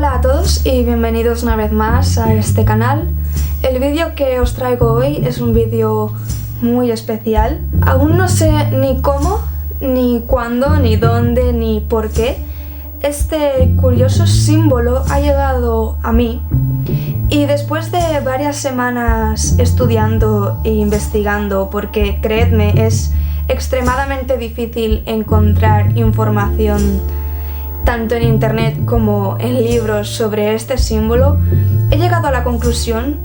Hola a todos y bienvenidos una vez más a este canal. El vídeo que os traigo hoy es un vídeo muy especial. Aún no sé ni cómo, ni cuándo, ni dónde, ni por qué este curioso símbolo ha llegado a mí. Y después de varias semanas estudiando e investigando, porque creedme, es extremadamente difícil encontrar información tanto en internet como en libros sobre este símbolo, he llegado a la conclusión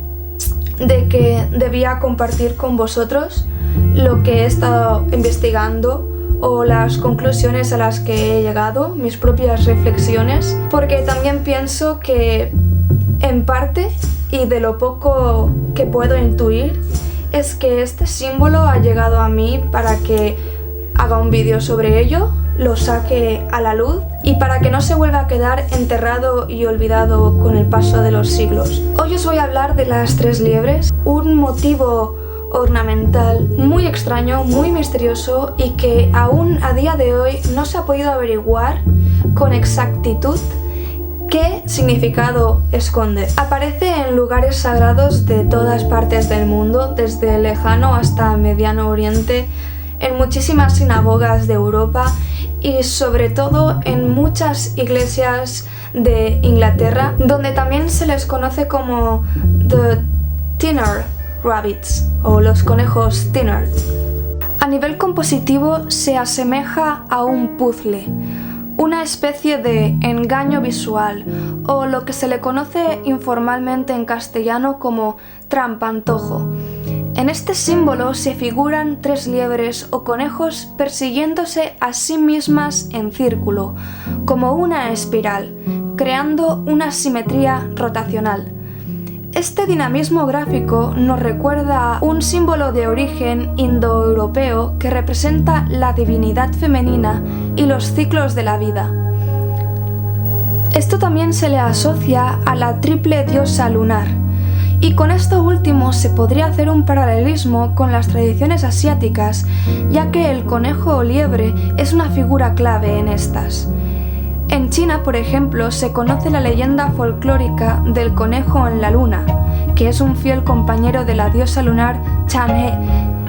de que debía compartir con vosotros lo que he estado investigando o las conclusiones a las que he llegado, mis propias reflexiones, porque también pienso que en parte, y de lo poco que puedo intuir, es que este símbolo ha llegado a mí para que haga un vídeo sobre ello, lo saque a la luz y para que no se vuelva a quedar enterrado y olvidado con el paso de los siglos. Hoy os voy a hablar de las tres liebres, un motivo ornamental muy extraño, muy misterioso y que aún a día de hoy no se ha podido averiguar con exactitud qué significado esconde. Aparece en lugares sagrados de todas partes del mundo, desde el lejano hasta Mediano Oriente, en muchísimas sinagogas de Europa y sobre todo en muchas iglesias de Inglaterra, donde también se les conoce como The Thinner Rabbits o los conejos Thinner. A nivel compositivo se asemeja a un puzzle, una especie de engaño visual o lo que se le conoce informalmente en castellano como trampantojo. En este símbolo se figuran tres liebres o conejos persiguiéndose a sí mismas en círculo, como una espiral, creando una simetría rotacional. Este dinamismo gráfico nos recuerda a un símbolo de origen indoeuropeo que representa la divinidad femenina y los ciclos de la vida. Esto también se le asocia a la triple diosa lunar. Y con esto último se podría hacer un paralelismo con las tradiciones asiáticas, ya que el conejo o liebre es una figura clave en estas. En China, por ejemplo, se conoce la leyenda folclórica del conejo en la luna, que es un fiel compañero de la diosa lunar Chang'e,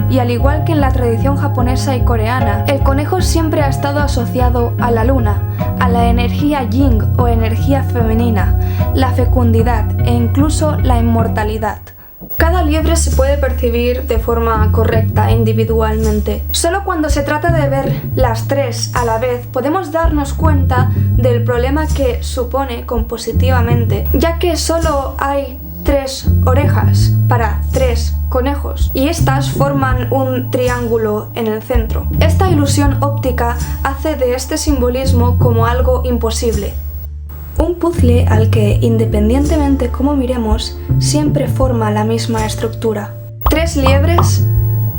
y al igual que en la tradición japonesa y coreana, el conejo siempre ha estado asociado a la luna, a la energía yin o energía femenina, la fecundidad e incluso la inmortalidad. Cada liebre se puede percibir de forma correcta individualmente. Solo cuando se trata de ver las tres a la vez podemos darnos cuenta del problema que supone compositivamente, ya que solo hay tres orejas para tres conejos y estas forman un triángulo en el centro. Esta ilusión óptica hace de este simbolismo como algo imposible. Un puzzle al que, independientemente cómo miremos, siempre forma la misma estructura. Tres liebres,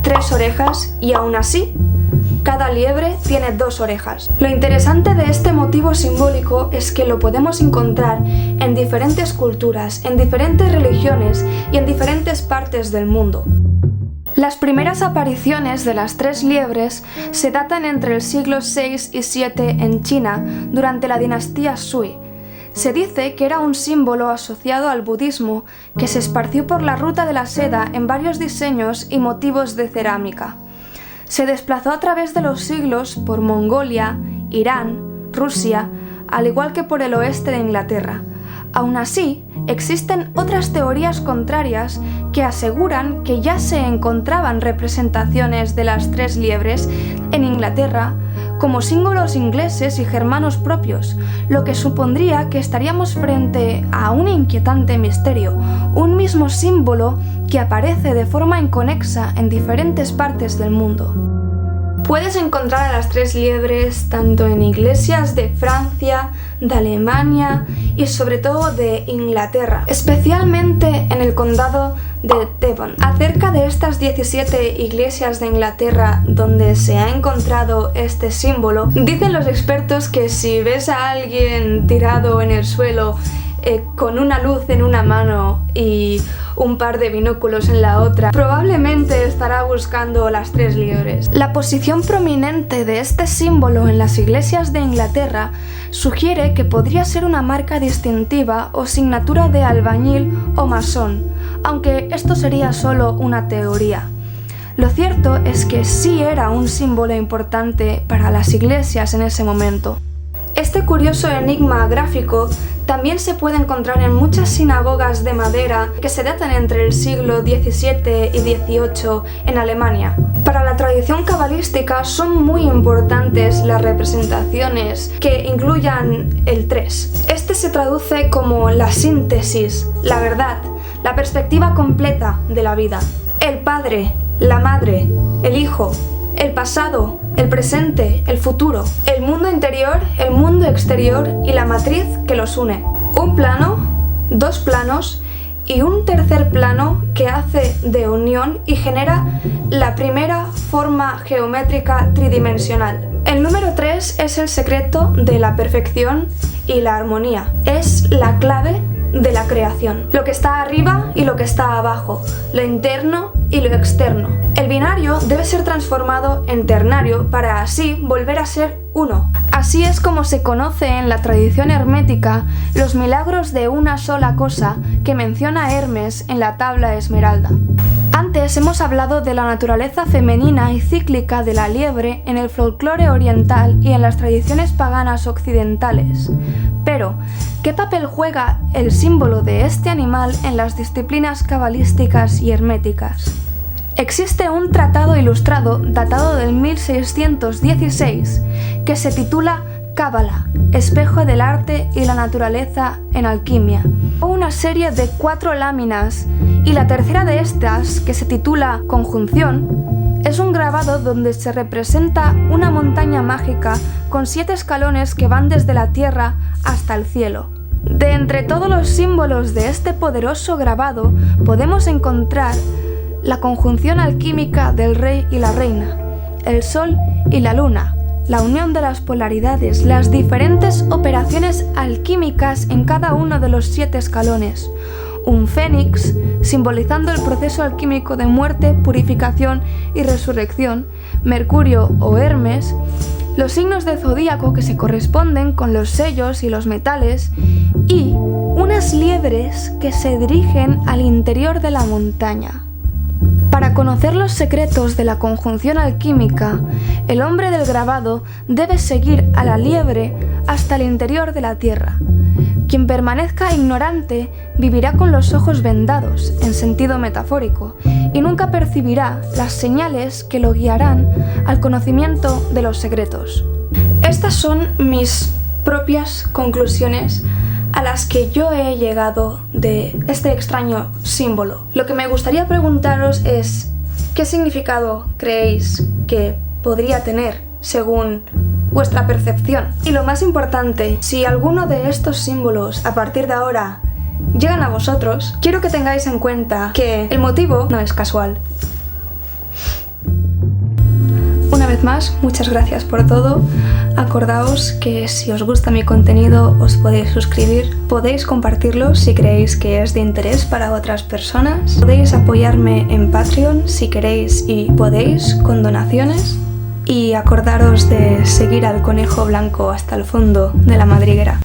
tres orejas y aún así, cada liebre tiene dos orejas. Lo interesante de este motivo simbólico es que lo podemos encontrar en diferentes culturas, en diferentes religiones y en diferentes partes del mundo. Las primeras apariciones de las tres liebres se datan entre el siglo VI y VII en China durante la dinastía Sui. Se dice que era un símbolo asociado al budismo que se esparció por la ruta de la seda en varios diseños y motivos de cerámica. Se desplazó a través de los siglos por Mongolia, Irán, Rusia, al igual que por el oeste de Inglaterra. Aún así, existen otras teorías contrarias que aseguran que ya se encontraban representaciones de las tres liebres en Inglaterra como símbolos ingleses y germanos propios, lo que supondría que estaríamos frente a un inquietante misterio, un mismo símbolo que aparece de forma inconexa en diferentes partes del mundo. Puedes encontrar a las tres liebres tanto en iglesias de Francia, de Alemania y sobre todo de Inglaterra, especialmente en el condado de Devon. Acerca de estas 17 iglesias de Inglaterra donde se ha encontrado este símbolo, dicen los expertos que si ves a alguien tirado en el suelo con una luz en una mano y un par de binóculos en la otra, probablemente estará buscando las 3 liebres. La posición prominente de este símbolo en las iglesias de Inglaterra sugiere que podría ser una marca distintiva o signatura de albañil o masón, aunque esto sería solo una teoría. Lo cierto es que sí era un símbolo importante para las iglesias en ese momento. Este curioso enigma gráfico también se puede encontrar en muchas sinagogas de madera que se datan entre el siglo XVII y XVIII en Alemania. Para la tradición cabalística son muy importantes las representaciones que incluyan el 3. Este se traduce como la síntesis, la verdad, la perspectiva completa de la vida. El Padre, la Madre, el Hijo, el pasado, el presente, el futuro, el mundo interior, el mundo exterior y la matriz que los une. Un plano, 2 planos y un tercer plano que hace de unión y genera la primera forma geométrica tridimensional. El número 3 es el secreto de la perfección y la armonía. Es la clave de la creación. Lo que está arriba y lo que está abajo, lo interno y lo externo. El binario debe ser transformado en ternario para así volver a ser uno. Así es como se conoce en la tradición hermética los milagros de una sola cosa que menciona Hermes en la tabla Esmeralda. Antes hemos hablado de la naturaleza femenina y cíclica de la liebre en el folclore oriental y en las tradiciones paganas occidentales. Pero, ¿qué papel juega el símbolo de este animal en las disciplinas cabalísticas y herméticas? Existe un tratado ilustrado datado del 1616 que se titula Cábala, espejo del arte y la naturaleza en alquimia, o una serie de 4 láminas, y la tercera de estas, que se titula Conjunción, es un grabado donde se representa una montaña mágica con 7 escalones que van desde la tierra hasta el cielo. De entre todos los símbolos de este poderoso grabado podemos encontrar la conjunción alquímica del rey y la reina, el sol y la luna, la unión de las polaridades, las diferentes operaciones alquímicas en cada uno de los 7 escalones, un fénix simbolizando el proceso alquímico de muerte, purificación y resurrección, Mercurio o Hermes, los signos del zodíaco que se corresponden con los sellos y los metales, y unas liebres que se dirigen al interior de la montaña. Para conocer los secretos de la conjunción alquímica, el hombre del grabado debe seguir a la liebre hasta el interior de la tierra. Quien permanezca ignorante vivirá con los ojos vendados, en sentido metafórico, y nunca percibirá las señales que lo guiarán al conocimiento de los secretos. Estas son mis propias conclusiones a las que yo he llegado de este extraño símbolo. Lo que me gustaría preguntaros es, ¿qué significado creéis que podría tener según vuestra percepción? Y lo más importante, si alguno de estos símbolos a partir de ahora llegan a vosotros, quiero que tengáis en cuenta que el motivo no es casual. Una vez más, muchas gracias por todo. Acordaos que si os gusta mi contenido os podéis suscribir, podéis compartirlo si creéis que es de interés para otras personas, podéis apoyarme en Patreon si queréis y podéis con donaciones, y acordaros de seguir al conejo blanco hasta el fondo de la madriguera.